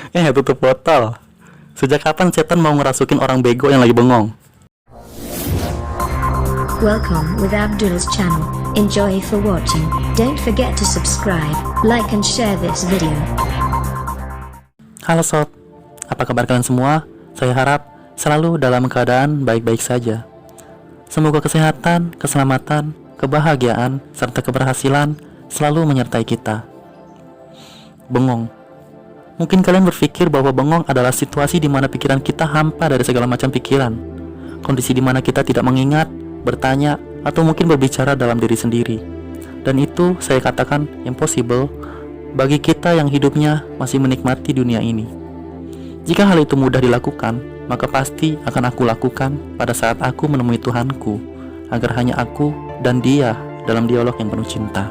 Tutup botol. Sejak kapan setan mau ngerasukin orang bego yang lagi bengong? Welcome with Abdul's channel. Enjoy for watching. Don't forget to subscribe, like and share this video. Halo sob, apa kabar kalian semua? Saya harap selalu dalam keadaan baik-baik saja. Semoga kesehatan, keselamatan, kebahagiaan, serta keberhasilan selalu menyertai kita. Bengong. Mungkin kalian berpikir bahwa bengong adalah situasi di mana pikiran kita hampa dari segala macam pikiran. Kondisi di mana kita tidak mengingat, bertanya, atau mungkin berbicara dalam diri sendiri. Dan itu saya katakan impossible bagi kita yang hidupnya masih menikmati dunia ini. Jika hal itu mudah dilakukan, maka pasti akan aku lakukan pada saat aku menemui Tuhanku, agar hanya aku dan Dia dalam dialog yang penuh cinta.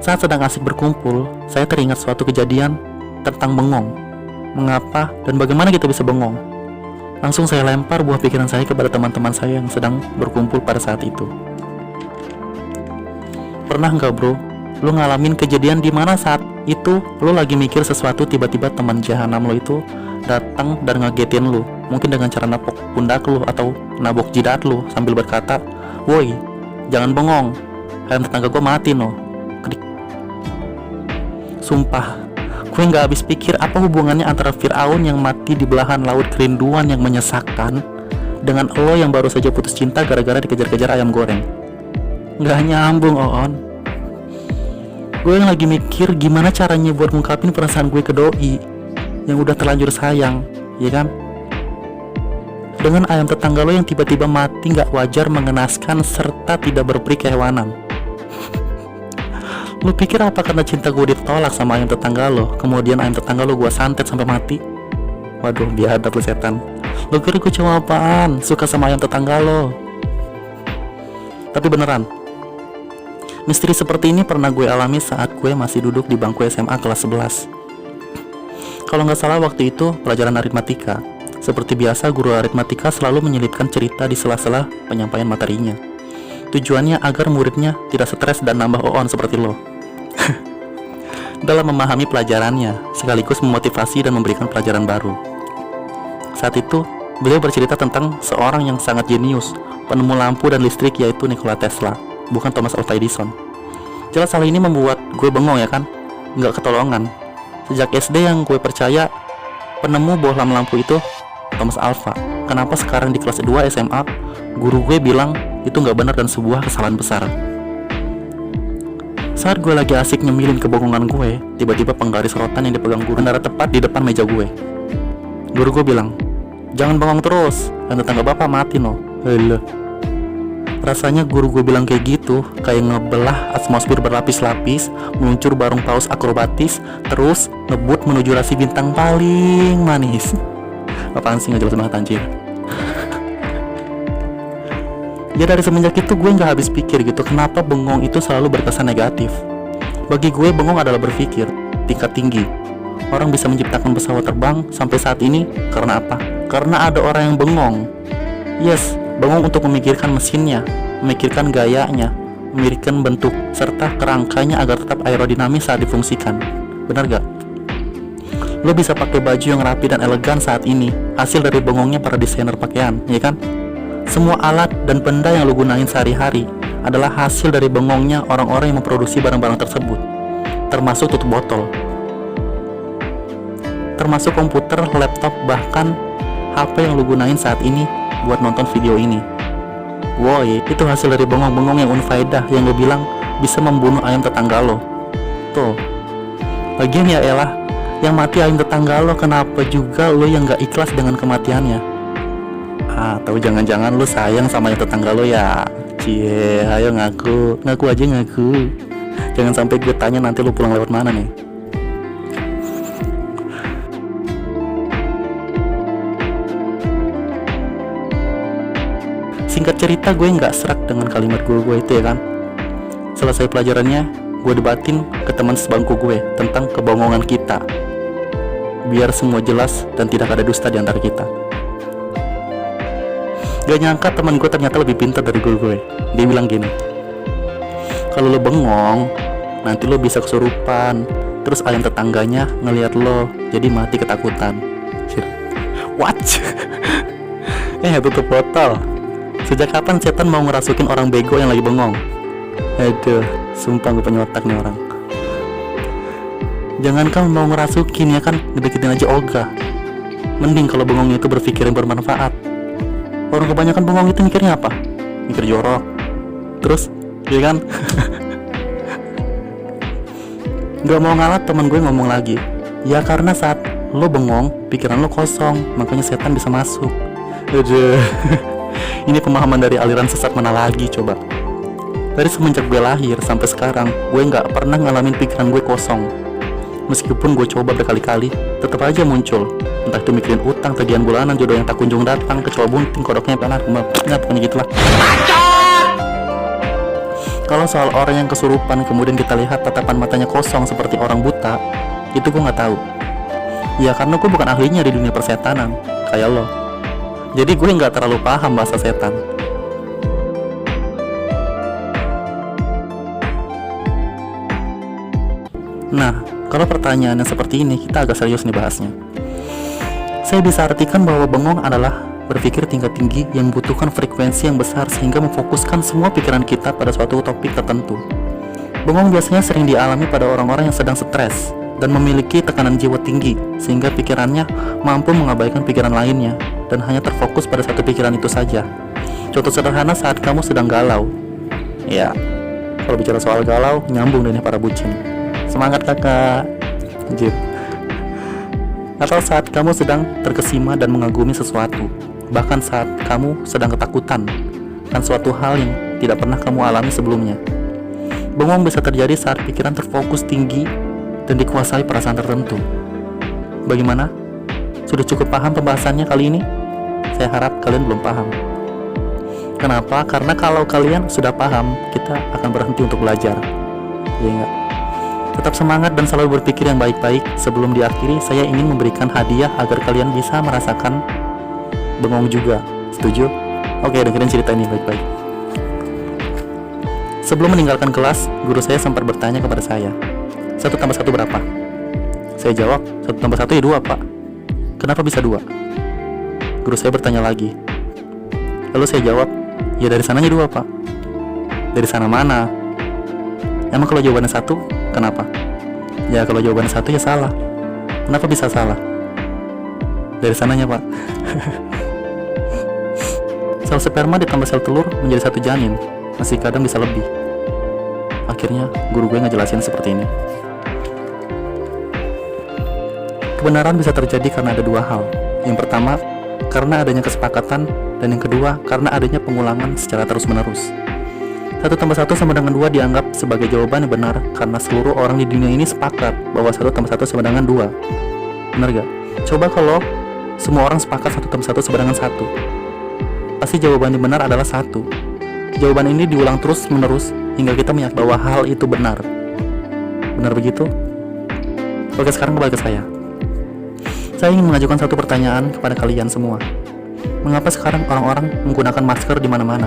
Saat sedang asik berkumpul, saya teringat suatu kejadian tentang bengong. Mengapa dan bagaimana kita bisa bengong? Langsung saya lempar buah pikiran saya kepada teman-teman saya yang sedang berkumpul pada saat itu. Pernah nggak bro, lu ngalamin kejadian di mana saat itu lu lagi mikir sesuatu, tiba-tiba teman jahanam lu itu datang dan ngagetin lu, mungkin dengan cara napok pundak lu atau nabok jidat lu sambil berkata, "Woi, jangan bengong, ayam tetangga gua mati no." Sumpah, gue nggak habis pikir apa hubungannya antara Fir'aun yang mati di belahan laut kerinduan yang menyesakkan dengan lo yang baru saja putus cinta gara-gara dikejar-kejar ayam goreng. Nggak nyambung, Oon. Gue yang lagi mikir gimana caranya buat ngungkapin perasaan gue ke doi yang udah terlanjur sayang, ya kan? Dengan ayam tetangga lo yang tiba-tiba mati nggak wajar, mengenaskan, serta tidak berperi kehewanan. Lu pikir apa karena cinta gue ditolak sama ayam tetangga lo, kemudian ayam tetangga lo gue santet sampai mati? Waduh, biadab lu setan. Lu kira gue cuma apaan? Suka sama ayam tetangga lo. Tapi beneran, misteri seperti ini pernah gue alami saat gue masih duduk di bangku SMA kelas 11. Kalau nggak salah waktu itu pelajaran aritmatika. Seperti biasa, guru aritmatika selalu menyelipkan cerita di sela-sela penyampaian materinya. Tujuannya agar muridnya tidak stres dan nambah oon seperti lo dalam memahami pelajarannya, sekaligus memotivasi dan memberikan pelajaran baru. Saat itu, beliau bercerita tentang seorang yang sangat jenius, penemu lampu dan listrik, yaitu Nikola Tesla, bukan Thomas Alva Edison. Jelas hal ini membuat gue bengong, ya kan? Nggak ketolongan. Sejak SD yang gue percaya penemu bohlam lampu itu Thomas Alva. Kenapa sekarang di kelas 2 SMA guru gue bilang itu nggak benar dan sebuah kesalahan besar? Saat gue lagi asik nyemilin kebohongan gue, tiba-tiba penggaris rotan yang dipegang guru mendarat tepat di depan meja gue. Guru gue bilang, "Jangan bengong terus, dan tetangga bapak mati no." Hele. Rasanya guru gue bilang kayak gitu kayak ngebelah atmosfer berlapis-lapis, meluncur barung paus akrobatis, terus ngebut menuju rasi bintang paling manis. Apaan sih, nggak jelas banget anjir. Ya dari semenjak itu gue nggak habis pikir gitu, kenapa bengong itu selalu berkesan negatif. Bagi gue bengong adalah berpikir tingkat tinggi. Orang bisa menciptakan pesawat terbang sampai saat ini karena apa? Karena ada orang yang bengong. Yes, bengong untuk memikirkan mesinnya, memikirkan gayanya, memikirkan bentuk serta kerangkanya agar tetap aerodinamis saat difungsikan. Benar gak? Lo bisa pakai baju yang rapi dan elegan saat ini, hasil dari bengongnya para desainer pakaian, ya kan? Semua alat dan benda yang lo gunain sehari-hari adalah hasil dari bengongnya orang-orang yang memproduksi barang-barang tersebut, termasuk tutup botol, termasuk komputer, laptop, bahkan HP yang lo gunain saat ini buat nonton video ini. Woi, itu hasil dari bengong-bengong yang unfaedah yang lo bilang bisa membunuh ayam tetangga lo. Tuh, lagian ya elah, yang mati ayam tetangga lo, kenapa juga lo yang gak ikhlas dengan kematiannya? Atau jangan-jangan lu sayang sama yang tetangga lu ya? Cie, ayo ngaku aja ngaku. Jangan sampai gue tanya nanti lu pulang lewat mana nih. Singkat cerita, gue nggak serak dengan kalimat guru gue itu, ya kan. Selesai pelajarannya, gue debatin ke teman sebangku gue tentang kebohongan kita, biar semua jelas dan tidak ada dusta di antara kita. Gak nyangka teman gue ternyata lebih pintar dari guru gue. Dia bilang gini, Kalau lo bengong, nanti lo bisa kesurupan. Terus ayam tetangganya ngelihat lo, jadi mati ketakutan. What? Tutup botol. Sejak kapan setan mau ngerasukin orang bego yang lagi bengong? Aduh, sumpah gue punya otak nih orang. Jangan kan mau ngerasukin, ya kan ngedeketin aja ogah. Mending kalau bengongnya itu berpikir yang bermanfaat. Orang kebanyakan bengong itu mikirnya apa? Mikir jorok. Terus, ya kan? Gak mau ngalah, temen gue ngomong lagi. Ya karena saat lo bengong, pikiran lo kosong, makanya setan bisa masuk. Aduh. Ini pemahaman dari aliran sesat mana lagi coba? Dari semenjak gue lahir sampai sekarang, gue gak pernah ngalamin pikiran gue kosong. Meskipun gue coba berkali-kali, tetap aja muncul. Entah itu mikirin utang, tagihan bulanan, jodoh yang tak kunjung datang, kecoa bunting, kodoknya panas, pokoknya gitulah. Kalau soal orang yang kesurupan kemudian kita lihat tatapan matanya kosong seperti orang buta, itu gue gak tahu. Ya karena gue bukan ahlinya di dunia persetanan, kayak lo. Jadi gue gak terlalu paham bahasa setan. Nah, kalau pertanyaan yang seperti ini, kita agak serius nih bahasnya. Saya bisa artikan bahwa bengong adalah berpikir tingkat tinggi yang membutuhkan frekuensi yang besar sehingga memfokuskan semua pikiran kita pada suatu topik tertentu. Bengong biasanya sering dialami pada orang-orang yang sedang stres dan memiliki tekanan jiwa tinggi sehingga pikirannya mampu mengabaikan pikiran lainnya dan hanya terfokus pada satu pikiran itu saja. Contoh sederhana saat kamu sedang galau. Ya, kalau bicara soal galau, nyambung deh para bucin. Semangat kakak. Jip. Atau saat kamu sedang terkesima dan mengagumi sesuatu. Bahkan saat kamu sedang ketakutan kan suatu hal yang tidak pernah kamu alami sebelumnya. Bengong bisa terjadi saat pikiran terfokus tinggi dan dikuasai perasaan tertentu. Bagaimana? Sudah cukup paham pembahasannya kali ini? Saya harap kalian belum paham. Kenapa? Karena kalau kalian sudah paham, kita akan berhenti untuk belajar. Ya enggak? Tetap semangat dan selalu berpikir yang baik-baik. Sebelum diakhiri, saya ingin memberikan hadiah agar kalian bisa merasakan bengong juga. Setuju? Oke, dengerin cerita ini baik-baik. Sebelum meninggalkan kelas, guru saya sempat bertanya kepada saya, 1 tambah 1 berapa? Saya jawab, 1 tambah 1 ya 2 pak. Kenapa bisa 2? Guru saya bertanya lagi. Lalu saya jawab, ya dari sananya 2 pak. Dari sana mana? Emang kalau jawabannya 1, kenapa? Ya kalau jawabannya 1 ya salah. Kenapa bisa salah? Dari sananya pak. Sel sperma ditambah sel telur menjadi 1 janin. Masih kadang bisa lebih. Akhirnya guru gue ngejelasin seperti ini. Kebenaran bisa terjadi karena ada 2 hal. Yang pertama, karena adanya kesepakatan. Dan yang kedua, karena adanya pengulangan secara terus-menerus. 1 tambah 1 sama dengan 2 dianggap sebagai jawaban yang benar karena seluruh orang di dunia ini sepakat bahwa 1 tambah 1 sama dengan 2. Benar gak? Coba kalau semua orang sepakat 1 tambah 1 sama dengan 1, pasti jawaban yang benar adalah 1. Jawaban ini diulang terus-menerus hingga kita meyakini bahwa hal itu benar. Benar begitu? Oke, sekarang kembali ke saya. Saya ingin mengajukan satu pertanyaan kepada kalian semua. Mengapa sekarang orang-orang menggunakan masker di mana-mana?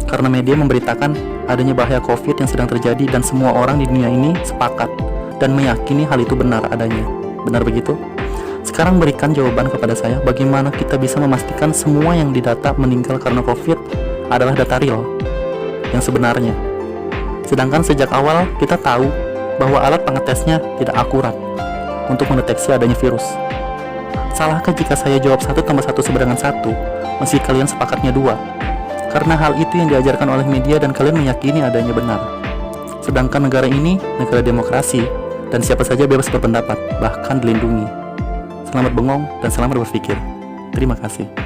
Karena media memberitakan adanya bahaya COVID yang sedang terjadi dan semua orang di dunia ini sepakat dan meyakini hal itu benar adanya. Benar begitu? Sekarang berikan jawaban kepada saya, bagaimana kita bisa memastikan semua yang didata meninggal karena COVID adalah data real yang sebenarnya. Sedangkan sejak awal kita tahu bahwa alat pengetesnya tidak akurat untuk mendeteksi adanya virus. Salahkah jika saya jawab 1 tambah 1 sama dengan 1, meski kalian sepakatnya 2? Karena hal itu yang diajarkan oleh media dan kalian meyakini adanya benar. Sedangkan negara ini negara demokrasi dan siapa saja bebas berpendapat, bahkan dilindungi. Selamat bengong dan selamat berpikir. Terima kasih.